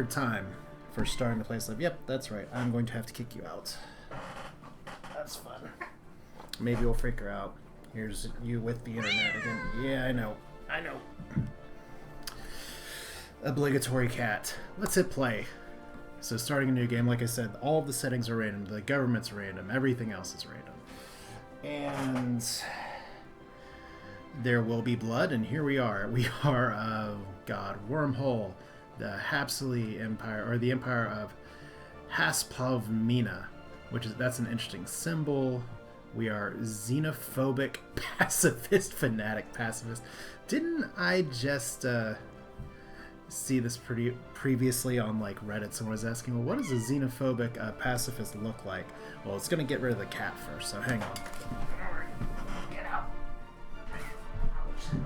Time for starting to play stuff. Yep, that's right. I'm going to have to kick you out. That's fun. Maybe we'll freak her out. Here's you with the internet again. Yeah, I know. Obligatory cat. Let's hit play. So starting a new game, like I said, all of the settings are random. The government's random. Everything else is random. And there will be blood, and here we are. We are, God, Wormhole. The Hapsily Empire, or the Empire of Haspavmina, that's an interesting symbol. We are Xenophobic, Pacifist, Fanatic, Pacifist. Didn't I just see this previously on like Reddit? Someone was asking, well, what does a Xenophobic Pacifist look like? Well, it's going to get rid of the cat first, so hang on. Alright, get out. Ouch.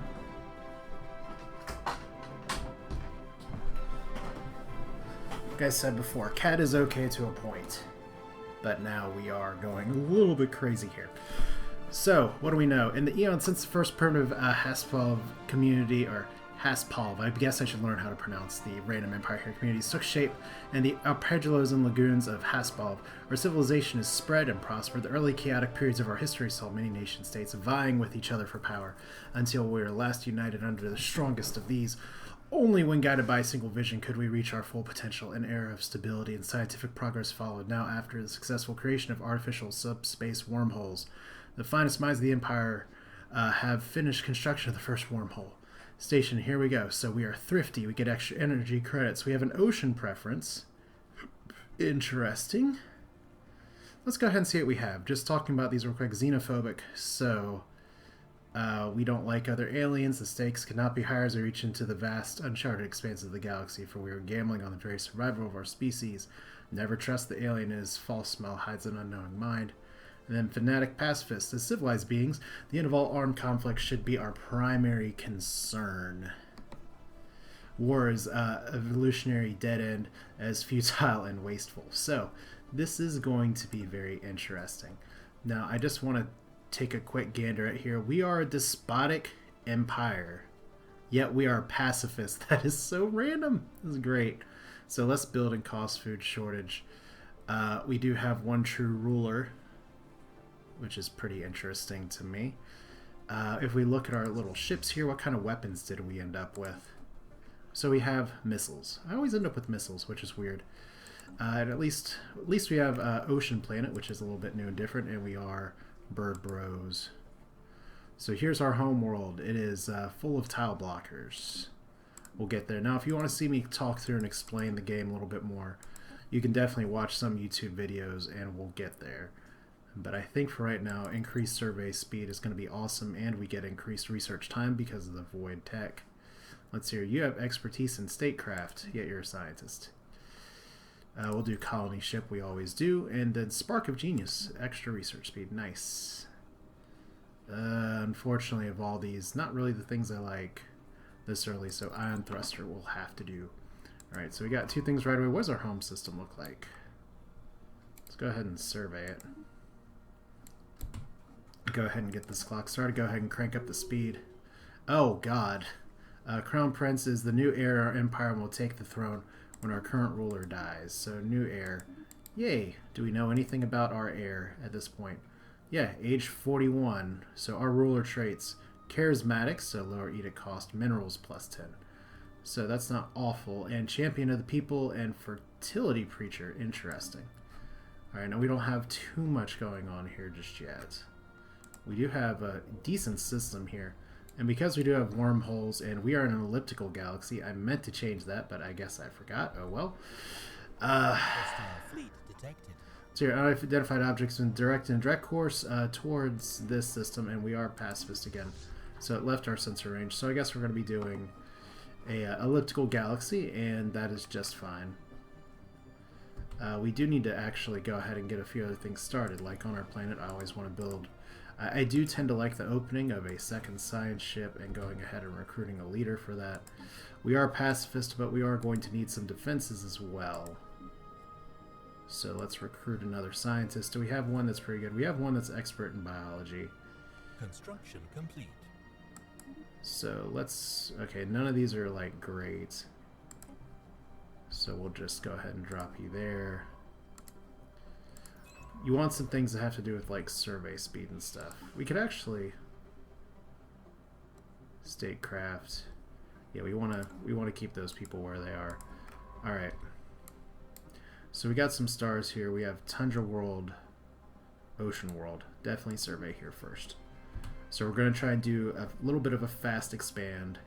Like I said before, cat is okay to a point, but now we are going a little bit crazy here. So, what do we know? In the eon since the first primitive Haspov community, or Haspov, I guess I should learn how to pronounce the random empire here communities, took shape in the arpeggios and lagoons of Haspov, where civilization has spread and prospered. The early chaotic periods of our history saw many nation-states vying with each other for power, until we were last united under the strongest of these. Only when guided by a single vision could we reach our full potential. An era of stability and scientific progress followed. Now, after the successful creation of artificial subspace wormholes, the finest minds of the Empire have finished construction of the first wormhole station. Here we go. So we are thrifty. We get extra energy credits. We have an ocean preference. Interesting. Let's go ahead and see what we have. Just talking about these real quick. Xenophobic. So we don't like other aliens. The stakes cannot be higher as we reach into the vast, uncharted expanse of the galaxy, for we are gambling on the very survival of our species. Never trust the alien, his false smell hides an unknowing mind. And then Fanatic Pacifist. As civilized beings, the end of all armed conflict should be our primary concern. War is evolutionary dead end, as futile and wasteful. So, this is going to be very interesting. Now, I just want to take a quick gander at here. We are a despotic empire, yet we are pacifist. That is so random. This is great. So let's build and cost food shortage. We do have one true ruler, which is pretty interesting to me. If we look at our little ships here, what kind of weapons did we end up with? So we have missiles. I always end up with missiles, which is weird. And at least we have Ocean Planet, which is a little bit new and different, and we are Bird Bros. So here's our home world. It is full of tile blockers. We'll get there. Now, if you want to see me talk through and explain the game a little bit more, you can definitely watch some YouTube videos and we'll get there. But I think for right now, increased survey speed is going to be awesome, and we get increased research time because of the void tech. Let's see here. You have expertise in statecraft, yet you're a scientist. We'll do colony ship, we always do, and then spark of genius, extra research speed, nice. Unfortunately, of all these, not really the things I like this early, so ion thruster will have to do. Alright, so we got two things right away. What does our home system look like? Let's go ahead and survey it. Go ahead and get this clock started. Go ahead and crank up the speed. Oh, God. Crown Prince is the new heir of our empire and will take the throne when our current ruler dies. So, new heir. Yay! Do we know anything about our heir at this point? Yeah, age 41. So, our ruler traits. Charismatic, so lower edict cost. Minerals plus 10. So, that's not awful. And champion of the people and fertility preacher. Interesting. Alright, now we don't have too much going on here just yet. We do have a decent system here. And because we do have wormholes and we are in an elliptical galaxy, I meant to change that, but I guess I forgot. Oh well. Fleet detected. So your unidentified objects in direct and indirect course towards this system, and we are pacifist again. So it left our sensor range. So I guess we're going to be doing a elliptical galaxy, and that is just fine. We do need to actually go ahead and get a few other things started. Like on our planet, I always want to build... I do tend to like the opening of a second science ship and going ahead and recruiting a leader for that. We are pacifist, but we are going to need some defenses as well. So let's recruit another scientist. Do we have one that's pretty good? We have one that's expert in biology. Construction complete. So let's... Okay, none of these are like great. So we'll just go ahead and drop you there. You want some things that have to do with like survey speed and stuff. We could actually statecraft. Yeah, we want to keep those people where they are. All right. So we got some stars here. We have Tundra World, Ocean World. Definitely survey here first. So we're going to try and do a little bit of a fast expand.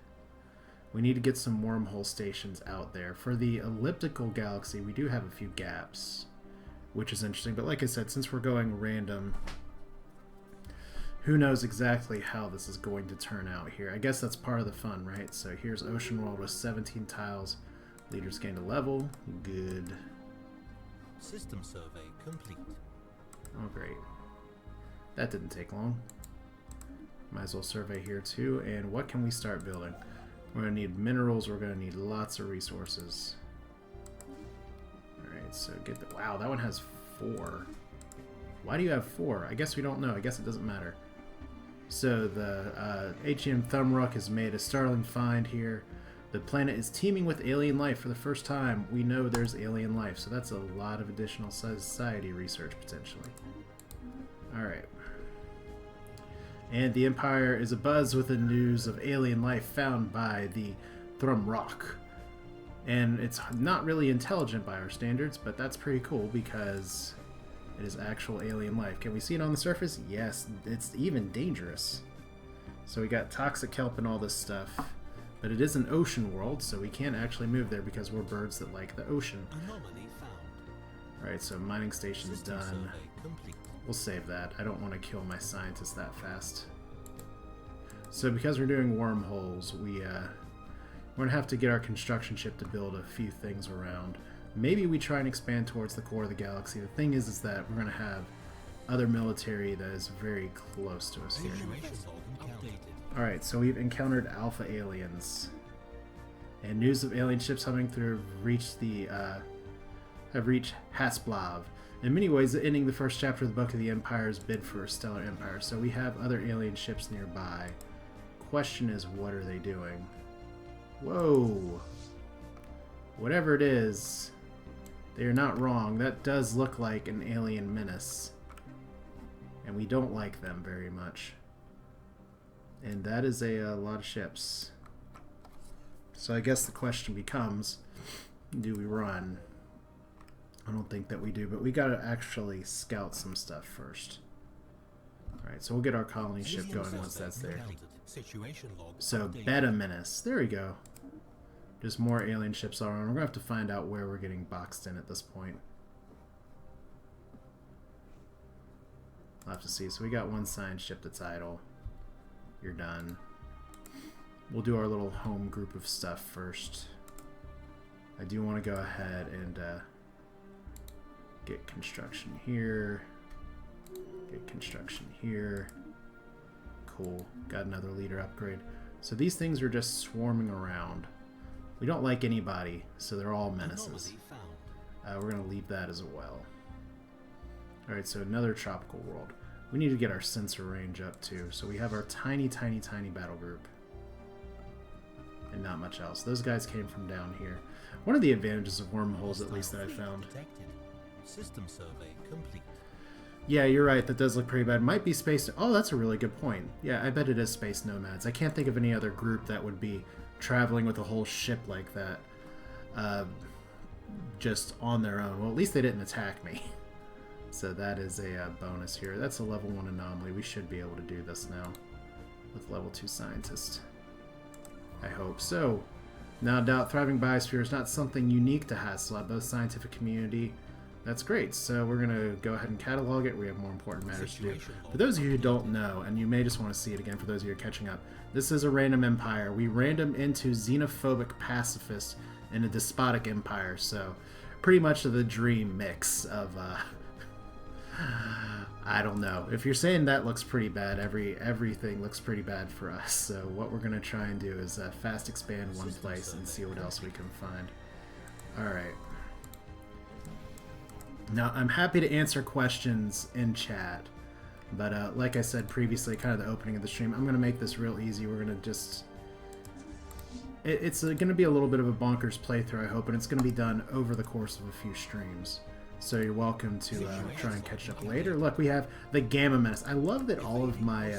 We need to get some wormhole stations out there. For the elliptical galaxy, we do have a few gaps, which is interesting. But like I said, since we're going random, who knows exactly how this is going to turn out here. I guess that's part of the fun, right? So here's Ocean World with 17 tiles. Leaders gained a level. Good. System survey complete. Oh, great. That didn't take long. Might as well survey here too. And what can we start building? We're going to need minerals. We're going to need lots of resources. Alright, so get the... Wow, that one has 4. Why do you have 4? I guess we don't know. I guess it doesn't matter. So the HM Thumbrock has made a startling find here. The planet is teeming with alien life for the first time. We know there's alien life, so that's a lot of additional society research potentially. Alright. And the Empire is abuzz with the news of alien life found by the Thumbrock. And it's not really intelligent by our standards, but that's pretty cool because it is actual alien life. Can we see it on the surface? Yes, it's even dangerous. So we got toxic kelp and all this stuff. But it is an ocean world, so we can't actually move there because we're birds that like the ocean. Anomaly found. Alright, so mining station's System done. survey complete. We'll save that. I don't want to kill my scientists that fast. So because we're doing wormholes, we're going to have to get our construction ship to build a few things around. Maybe we try and expand towards the core of the galaxy. The thing is that we're going to have other military that is very close to us here. Situation log updated. Alright, so we've encountered alpha aliens. And news of alien ships coming through have reached Hasblav. In many ways, ending the first chapter of the Book of the Empire's bid for a stellar empire. So we have other alien ships nearby. Question is, what are they doing? Whoa! Whatever it is, they are not wrong. That does look like an alien menace. And we don't like them very much. And that is a lot of ships. So I guess the question becomes, do we run? I don't think that we do, but we gotta actually scout some stuff first. Alright, so we'll get our colony ship going once that's there. Situation log So, updated. Beta Menace. There we go. Just more alien ships are on. We're gonna have to find out where we're getting boxed in at this point. I'll have to see. So we got one science ship that's idle. You're done. We'll do our little home group of stuff first. I do want to go ahead and get construction here. Get construction here. Cool. Got another leader upgrade. So these things are just swarming around. We don't like anybody, so they're all menaces. Anomaly found. We're going to leave that as well. Alright, so another tropical world. We need to get our sensor range up too. So we have our tiny battle group. And not much else. Those guys came from down here. One of the advantages of wormholes, at least, that I found. Detected. System survey complete. Yeah, you're right. That does look pretty bad. Might be space... Oh, that's a really good point. Yeah, I bet it is space nomads. I can't think of any other group that would be traveling with a whole ship like that. Just on their own. Well, at least they didn't attack me. So that is a bonus here. That's a level 1 anomaly. We should be able to do this now with level 2 scientist. I hope so. Now, doubt thriving biosphere is not something unique to Hasselblad, both scientific community. That's great. So we're going to go ahead and catalog it. We have more important matters to do. For those of you who don't know, and you may just want to see it again for those of you who are catching up, this is a random empire. We random into Xenophobic Pacifist and a Despotic empire. So pretty much the dream mix of... I don't know. If you're saying that looks pretty bad, everything looks pretty bad for us. So what we're going to try and do is fast expand one place and see what else we can find. Alright. Now, I'm happy to answer questions in chat. But like I said previously, kind of the opening of the stream, I'm going to make this real easy. We're going to just... it's going to be a little bit of a bonkers playthrough, I hope, and it's going to be done over the course of a few streams. So you're welcome to try and catch up later. Look, we have the Gamma Menace. I love that all of my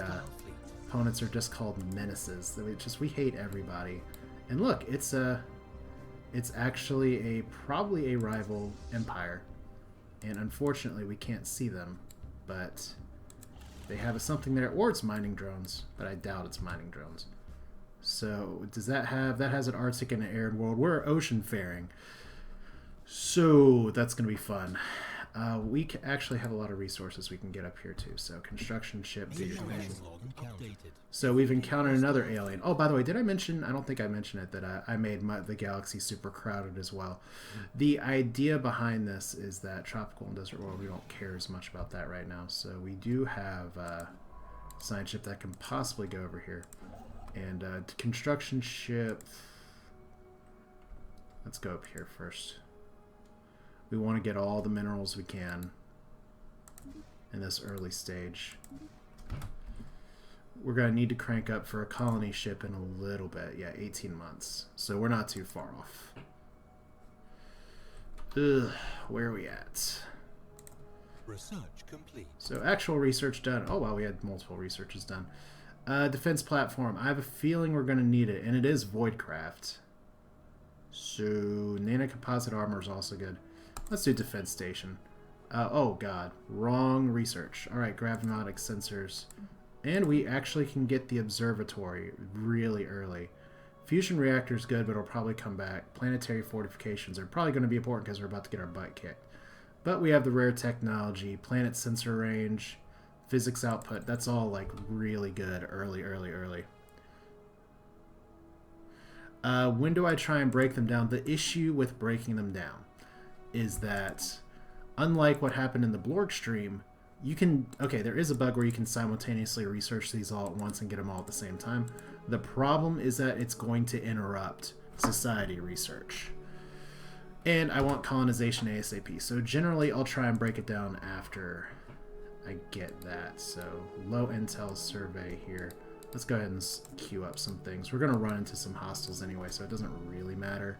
opponents are just called menaces. We hate everybody. And look, it's actually probably a rival empire, and unfortunately we can't see them, but they have something there, or it's mining drones, but I doubt it's mining drones. So does that has an Arctic and an arid world? We're ocean faring, so that's gonna be fun. We actually have a lot of resources we can get up here too. So construction ship, so we've encountered another alien. Oh, by the way, did I mention? I don't think I mentioned it, that I made the galaxy super crowded as well. The idea behind this is that tropical and desert world, we don't care as much about that right now. So we do have a science ship that can possibly go over here, and construction ship. Let's go up here first. We want to get all the minerals we can in this early stage. We're going to need to crank up for a colony ship in a little bit. Yeah, 18 months. So we're not too far off. Ugh, where are we at? Research complete. So actual research done. Oh, wow, we had multiple researches done. Defense platform. I have a feeling we're going to need it, and it is Voidcraft. So nanocomposite armor is also good. Let's do defense station. Oh god, wrong research. Alright, gravimetric sensors. And we actually can get the observatory really early. Fusion reactor is good, but it'll probably come back. Planetary fortifications are probably going to be important because we're about to get our butt kicked. But we have the rare technology, planet sensor range, physics output. That's all like really good early. When do I try and break them down? The issue with breaking them down is that, unlike what happened in the Blorg stream, you can... Okay, there is a bug where you can simultaneously research these all at once and get them all at the same time. The problem is that it's going to interrupt society research. And I want colonization ASAP, so generally I'll try and break it down after I get that. So, low intel survey here. Let's go ahead and queue up some things. We're going to run into some hostiles anyway, so it doesn't really matter.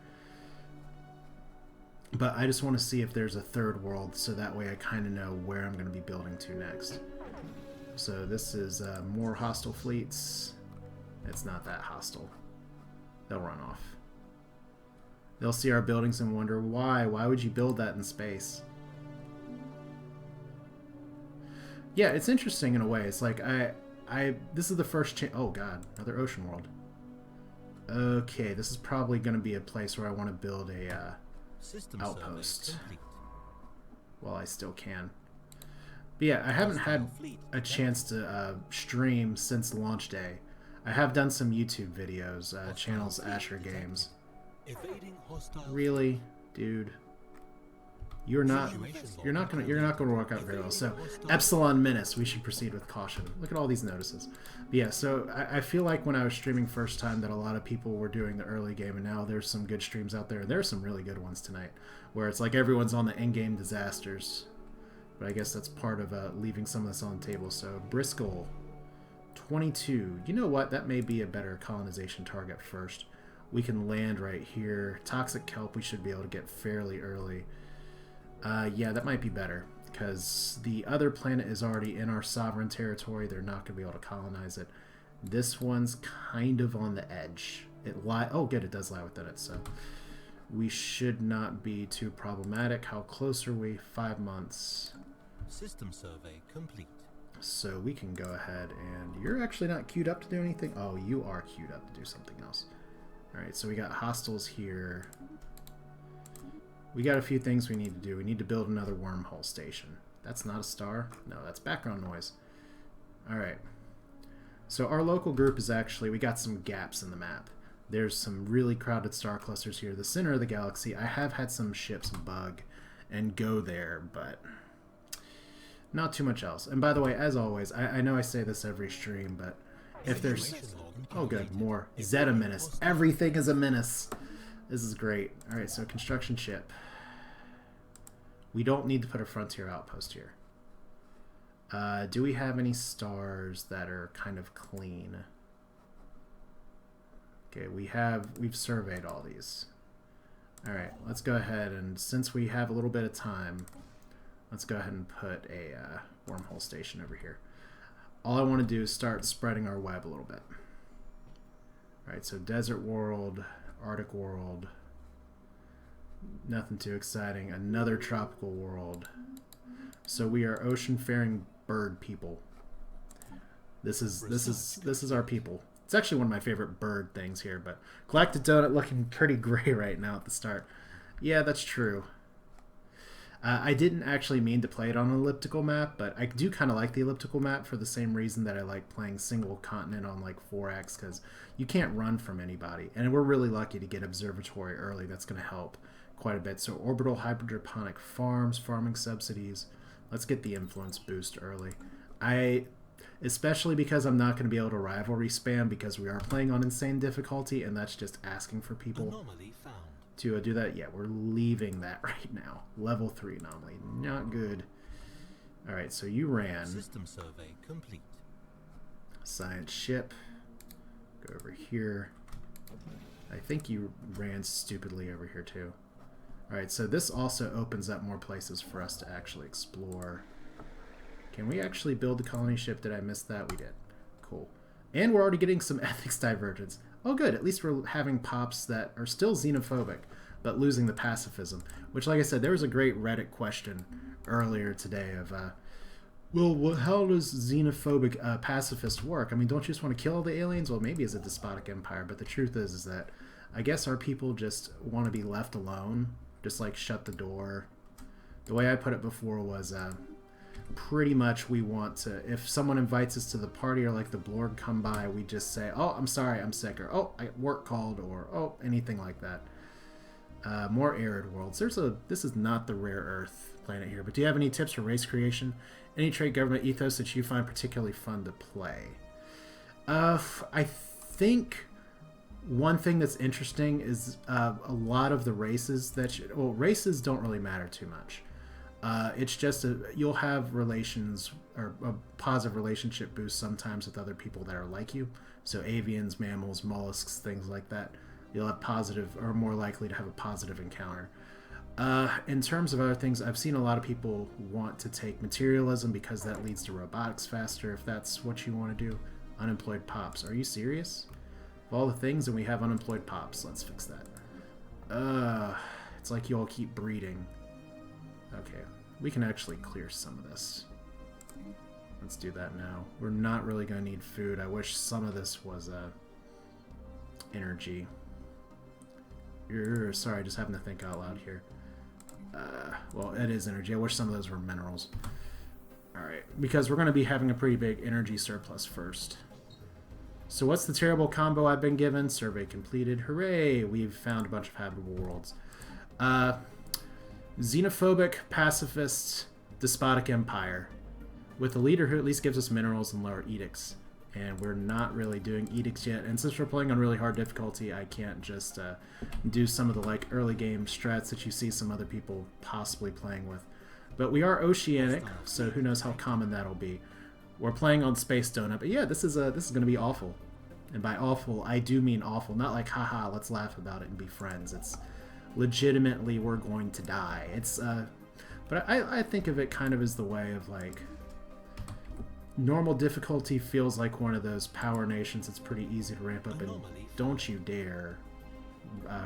But I just want to see if there's a third world, so that way I kind of know where I'm going to be building to next. So this is more hostile fleets. It's not that hostile. They'll run off. They'll see our buildings and wonder, why? Why would you build that in space? Yeah, it's interesting in a way. It's like, this is the first oh god, another ocean world. Okay, this is probably going to be a place where I want to build a outpost while I still can. But yeah, I haven't had a chance to stream since launch day. I have done some YouTube videos, channels Asher Games. Really, dude? You're not gonna work out very well. So, Epsilon Menace, we should proceed with caution. Look at all these notices. But yeah, so I feel like when I was streaming first time that a lot of people were doing the early game, and now there's some good streams out there. There's some really good ones tonight, where it's like everyone's on the in-game disasters. But I guess that's part of leaving some of this on the table. So, Bristol, 22. You know what? That may be a better colonization target first. We can land right here. Toxic kelp we should be able to get fairly early. Yeah, that might be better, because the other planet is already in our sovereign territory. They're not going to be able to colonize it. This one's kind of on the edge. Oh, good, it does lie within it, so we should not be too problematic. How close are we? 5 months. System survey complete. So we can go ahead and... You're actually not queued up to do anything? Oh, you are queued up to do something else. Alright, so we got hostiles here. We got a few things we need to do. We need to build another wormhole station. That's not a star? No, that's background noise. Alright. So our local group is actually... We got some gaps in the map. There's some really crowded star clusters here. The center of the galaxy, I have had some ships bug and go there, but... not too much else. And by the way, as always, I know I say this every stream, but if there's... Oh good, more. Zeta Menace. Everything is a menace. This is great. Alright, so construction ship. We don't need to put a frontier outpost here. Do we have any stars that are kind of clean? Okay, we've surveyed all these. Alright, let's go ahead and since we have a little bit of time, let's go ahead and put a wormhole station over here. All I want to do is start spreading our web a little bit. Alright, so desert world, Arctic world, nothing too exciting. Another tropical world. So we are ocean-faring bird people. This is our people. It's actually one of my favorite bird things here, but Galactic Donut looking pretty gray right now at the start. Yeah, that's true. I didn't actually mean to play it on an elliptical map, but I do kind of like the elliptical map for the same reason that I like playing single continent on like 4X, because you can't run from anybody. And we're really lucky to get observatory early. That's going to help quite a bit. So orbital hydroponic farms, farming subsidies. Let's get the influence boost early. Especially because I'm not going to be able to rivalry spam because we are playing on insane difficulty, and that's just asking for people to do that. Yeah, we're leaving that right now. Level 3 anomaly. Not good. Alright, so you ran. System survey complete. Science ship. Go over here. I think you ran stupidly over here too. Alright, so this also opens up more places for us to actually explore. Can we actually build the colony ship? Did I miss that? We did. Cool. And we're already getting some ethics divergence. Oh, good. At least we're having pops that are still xenophobic, but losing the pacifism. Which, like I said, there was a great Reddit question earlier today of, well, how does xenophobic pacifist work? I mean, don't you just want to kill all the aliens? Well, maybe as a despotic empire, but the truth is that I guess our people just want to be left alone. Just, like, shut the door. The way I put it before was, pretty much we want to, if someone invites us to the party or like the Blorg come by, we just say, oh, I'm sorry, I'm sick, or oh, I work called, or oh, anything like that. More arid worlds. This is not the rare Earth planet here, but do you have any tips for race creation? Any trait government ethos that you find particularly fun to play? I think one thing that's interesting is a lot of the races races don't really matter too much. It's just you'll have relations or a positive relationship boost sometimes with other people that are like you. So avians, mammals, mollusks, things like that. You'll have positive or more likely to have a positive encounter. In terms of other things, I've seen a lot of people want to take materialism because that leads to robotics faster. If that's what you want to do, unemployed pops. Are you serious? Of all the things, and we have unemployed pops. Let's fix that. It's like you all keep breeding. Okay, we can actually clear some of this. Let's do that now. We're not really going to need food. I wish some of this was energy. Sorry, just having to think out loud here. Well, it is energy. I wish some of those were minerals. Alright, because we're going to be having a pretty big energy surplus first. So what's the terrible combo I've been given? Survey completed. Hooray! We've found a bunch of habitable worlds. Xenophobic, pacifist, despotic empire, with a leader who at least gives us minerals and lower edicts. And we're not really doing edicts yet. And since we're playing on really hard difficulty, I can't just do some of the like early game strats that you see some other people possibly playing with. But we are oceanic, so who knows how common that'll be. We're playing on Space Donut, but yeah, this is going to be awful. And by awful, I do mean awful. Not like haha, let's laugh about it and be friends. It's legitimately we're going to die. It's but I think of it kind of as the way of like normal difficulty feels like one of those power nations. It's pretty easy to ramp up, and don't you dare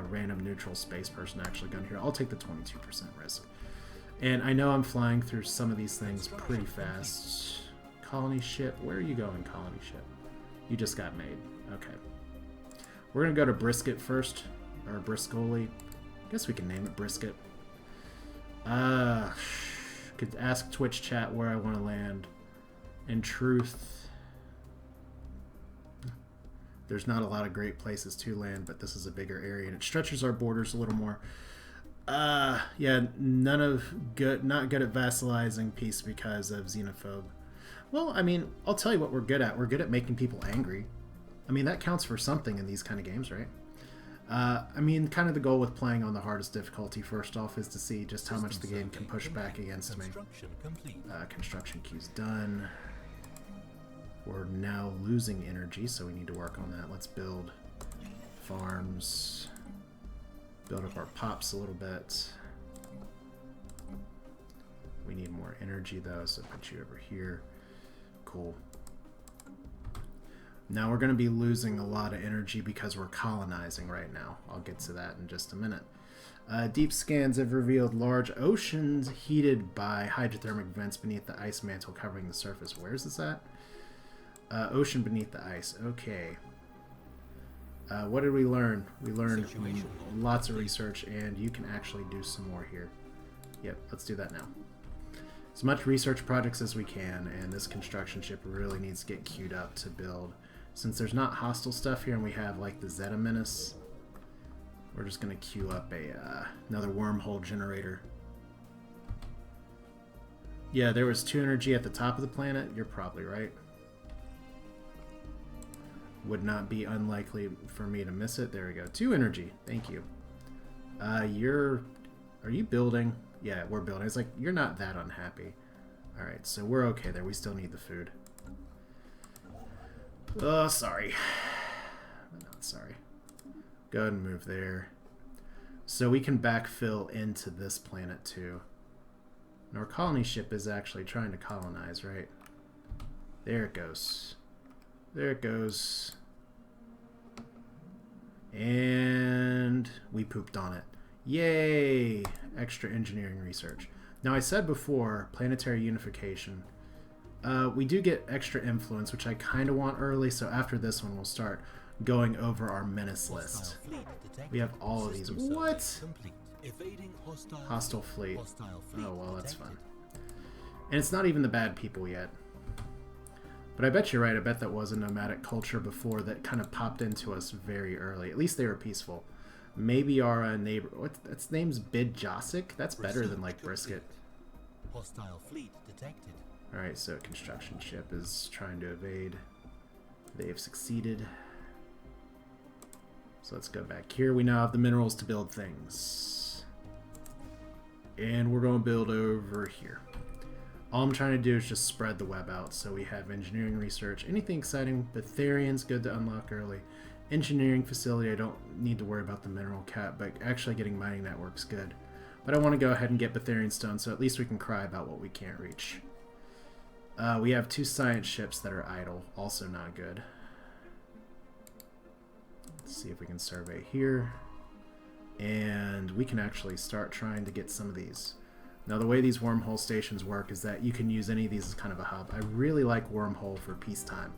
random neutral space person actually gun here. I'll take the 22% risk. And I know I'm flying through some of these things pretty fast. Colony ship, where are you going, colony ship? You just got made. Okay. We're gonna go to Brisket first, or Briscoli. Guess we can name it Brisket. Could ask Twitch chat where I want to land. In truth, there's not a lot of great places to land, but this is a bigger area and it stretches our borders a little more. Yeah, not good at vassalizing peace because of xenophobe. Well, I mean, I'll tell you what we're good at. We're good at making people angry. I mean, that counts for something in these kind of games, right? I mean, kind of the goal with playing on the hardest difficulty, first off, is to see just how much the game can push back against me. Construction queue's done. We're now losing energy, so we need to work on that. Let's build farms. Build up our pops a little bit. We need more energy though, so put you over here. Cool. Now we're going to be losing a lot of energy because we're colonizing right now. I'll get to that in just a minute. Deep scans have revealed large oceans heated by hydrothermic vents beneath the ice mantle covering the surface. Where's this at? Ocean beneath the ice. Okay. What did we learn? We learned lots of research, and you can actually do some more here. Yep, let's do that now. As much research projects as we can, and this construction ship really needs to get queued up to build. Since there's not hostile stuff here, and we have like the Zeta Menace, we're just going to queue up another wormhole generator. Yeah, there was 2 energy at the top of the planet. You're probably right. Would not be unlikely for me to miss it. There we go. 2 energy. Thank you. Are you building? Yeah, we're building. It's like, you're not that unhappy. Alright, so we're okay there. We still need the food. Oh, sorry. I'm not sorry. Go ahead and move there. So we can backfill into this planet too. And our colony ship is actually trying to colonize, right? There it goes. There it goes. And we pooped on it. Yay! Extra engineering research. Now I said before, planetary unification. We do get extra influence, which I kind of want early, so after this one we'll start going over our menace list. We have all of these. What? Hostile fleet. Oh, well, that's fun. And it's not even the bad people yet. But I bet you're right. I bet that was a nomadic culture before that kind of popped into us very early. At least they were peaceful. Maybe our neighbor... Its name's Bidjosic? That's better than, like, Brisket. Hostile fleet detected. Alright, so construction ship is trying to evade. They've succeeded. So let's go back here. We now have the minerals to build things. And we're going to build over here. All I'm trying to do is just spread the web out. So we have engineering research. Anything exciting? Betharian's good to unlock early. Engineering facility, I don't need to worry about the mineral cap, but actually getting mining networks good. But I want to go ahead and get Betharian stone, so at least we can cry about what we can't reach. We have 2 science ships that are idle, also not good. Let's see if we can survey here. And we can actually start trying to get some of these. Now the way these wormhole stations work is that you can use any of these as kind of a hub. I really like Wormhole for peacetime.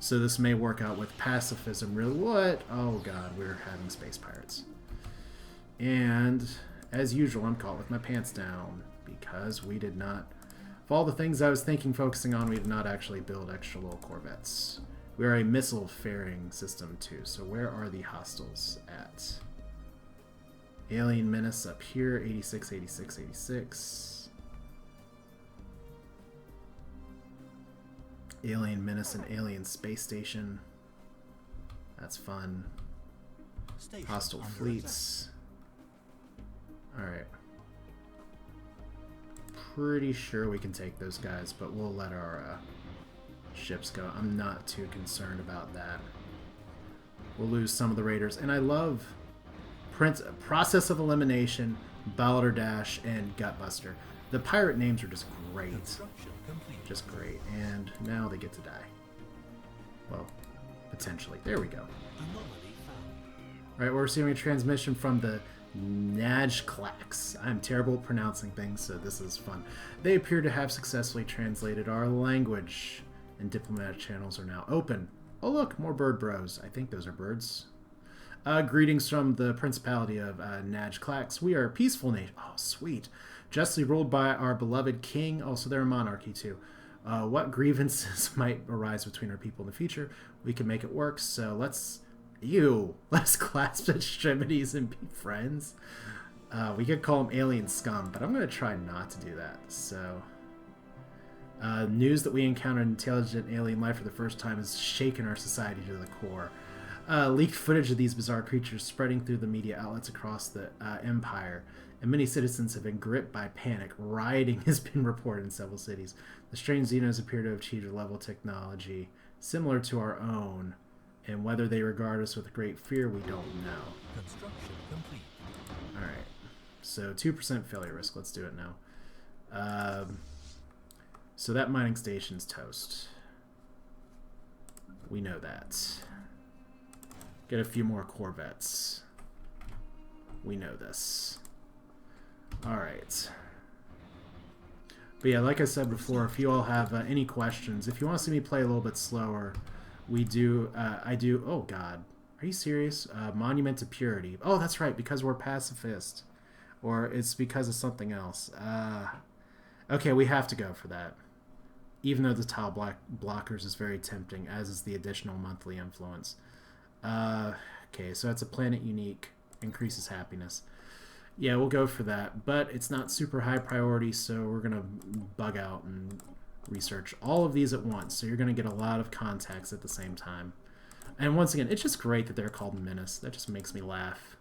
So this may work out with pacifism. Really, what? Oh god, we're having space pirates. And as usual, I'm caught with my pants down because we did not... Of all the things I was focusing on, we did not actually build extra little corvettes. We are a missile fairing system too, so where are the hostiles at? Alien Menace up here, 86, 86, 86. Alien Menace and Alien Space Station. That's fun. Hostile fleets. Alright. Pretty sure we can take those guys, but we'll let our ships go. I'm not too concerned about that. We'll lose some of the raiders. And I love Process of Elimination, Balderdash, and Gutbuster. The pirate names are just great. Just great. And now they get to die. Well, potentially. There we go. Alright, we're receiving a transmission from the Najklax. I'm terrible at pronouncing things, so this is fun. They appear to have successfully translated our language, and diplomatic channels are now open. Oh look, more bird bros. I think those are birds. Greetings from the Principality of Najklax. We are a peaceful nation. Oh, sweet. Justly ruled by our beloved king. Also, they're a monarchy, too. What grievances might arise between our people in the future? We can make it work, so let's... Let's clasp extremities and be friends. We could call them alien scum, but I'm going to try not to do that. So, news that we encountered intelligent alien life for the first time has shaken our society to the core. Leaked footage of these bizarre creatures spreading through the media outlets across the empire, and many citizens have been gripped by panic. Rioting has been reported in several cities. The strange Xenos appear to have achieved a level of technology similar to our own, And whether they regard us with great fear, we don't know. Construction complete. Alright. So 2% failure risk. Let's do it now. So that mining station's toast. We know that. Get a few more corvettes. We know this. Alright. But yeah, like I said before, if you all have any questions, if you want to see me play a little bit slower, we do, I do, oh god, are you serious? Monument to Purity. Oh, that's right, because we're pacifist. Or it's because of something else. Okay, we have to go for that. Even though the tile blockers is very tempting, as is the additional monthly influence. Okay, so it's a planet unique, increases happiness. Yeah, we'll go for that, but it's not super high priority, so we're going to bug out and research all of these at once, so you're going to get a lot of contacts at the same time. And once again, it's just great that they're called Menace. That just makes me laugh.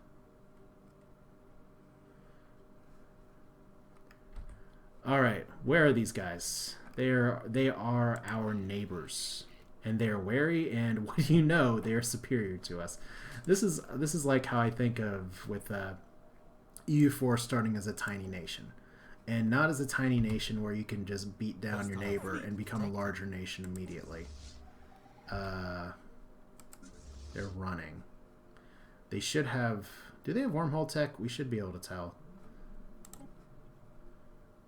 Alright, where are these guys? They are our neighbors. And they are wary, and what do you know? They are superior to us. This is like how I think of with EU4 starting as a tiny nation, and not as a tiny nation where you can just beat down your neighbor and become a larger nation immediately. They're running. They should have... Do they have wormhole tech? We should be able to tell.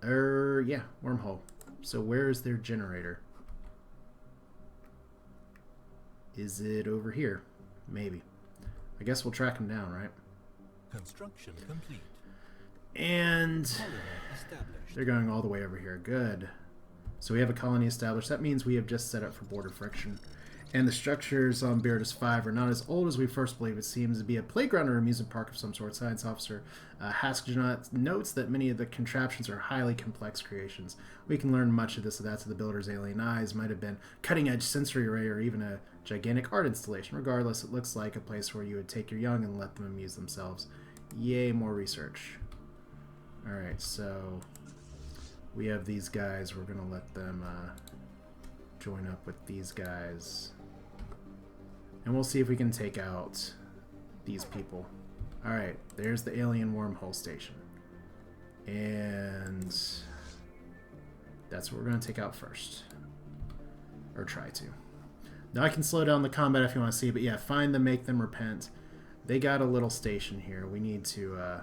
Yeah, wormhole. So where is their generator? Is it over here? Maybe. I guess we'll track them down, right? Construction complete. And they're going all the way over here. Good. So we have a colony established. That means we have just set up for border friction. And the structures on Beardus 5 are not as old as we first believed. It seems to be a playground or amusement park of some sort. Science officer Haskjanot notes that many of the contraptions are highly complex creations. We can learn much of this or that to the builder's alien eyes. Might have been cutting-edge sensory array or even a gigantic art installation. Regardless, it looks like a place where you would take your young and let them amuse themselves. Yay, more research. Alright, so we have these guys. We're going to let them join up with these guys. And we'll see if we can take out these people. Alright, there's the alien wormhole station. And that's what we're going to take out first. Or try to. Now I can slow down the combat if you want to see, but yeah, find them, make them repent. They got a little station here. We need to,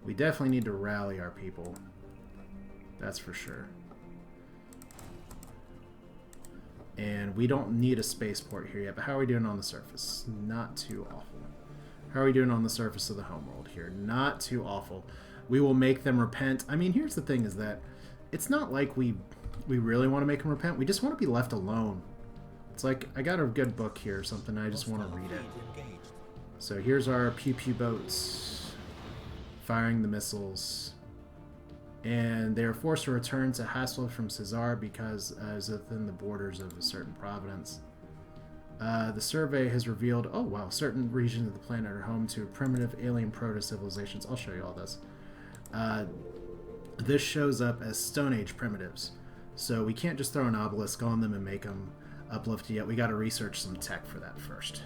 we definitely need to rally our people. That's for sure. And we don't need a spaceport here yet, but how are we doing on the surface? Not too awful. How are we doing on the surface of the homeworld here? Not too awful. We will make them repent. I mean, here's the thing is that it's not like we really want to make them repent. We just want to be left alone. It's like, I got a good book here or something, I just want to read it. So here's our pew-pew boats firing the missiles. And they are forced to return to Hassel from Cesar because is within the borders of a certain providence. The survey has revealed, oh wow, certain regions of the planet are home to primitive alien proto-civilizations. I'll show you all this. This shows up as Stone Age primitives. So we can't just throw an obelisk on them and make them uplifted yet. We got to research some tech for that first.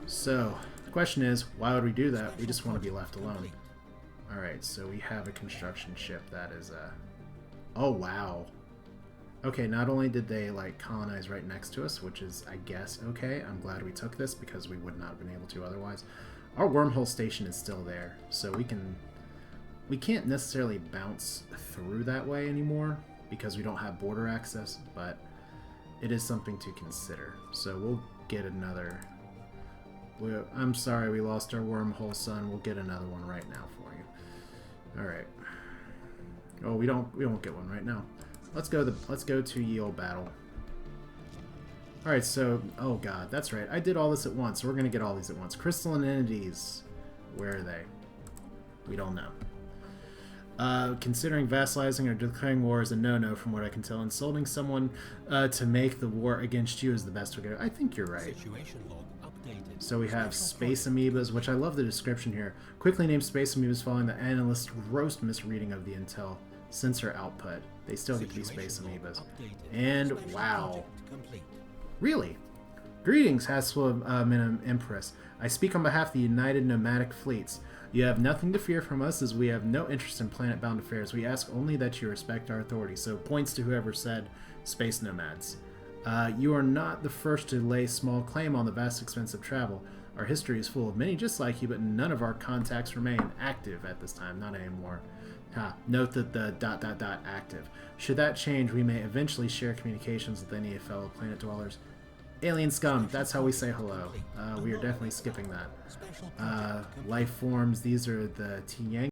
So the question is, why would we do that? We just want to be left alone. Alright, so we have a construction ship that is oh wow. Okay, not only did they like colonize right next to us, which is I guess okay. I'm glad we took this because we would not have been able to otherwise. Our wormhole station is still there, so we can't necessarily bounce through that way anymore because we don't have border access, but it is something to consider. So we'll get another. I'm sorry we lost our wormhole, son. We'll get another one right now for you. All right. Oh, we won't get one right now. Let's go to ye old battle. All right. So, oh god, that's right. I did all this at once. So we're gonna get all these at once. Crystalline entities. Where are they? We don't know. Considering vassalizing or declaring war is a no-no from what I can tell. Insulting someone to make the war against you is the best way to go. I think you're right. So we have space amoebas, which I love the description here. Quickly named space amoebas following the analyst's gross misreading of the intel sensor output. They still get to be space amoebas. And wow. Really? Greetings, Haswell Empress. I speak on behalf of the United Nomadic Fleets. You have nothing to fear from us, as we have no interest in planet-bound affairs. We ask only that you respect our authority. So points to whoever said space nomads. You are not the first to lay small claim on the vast expense of travel. Our history is full of many just like you, but none of our contacts remain active at this time. Not anymore. Note that the ... active. Should that change, we may eventually share communications with any fellow planet dwellers. Alien scum, that's how we say hello. We are definitely skipping that. Life forms, these are the Tiang.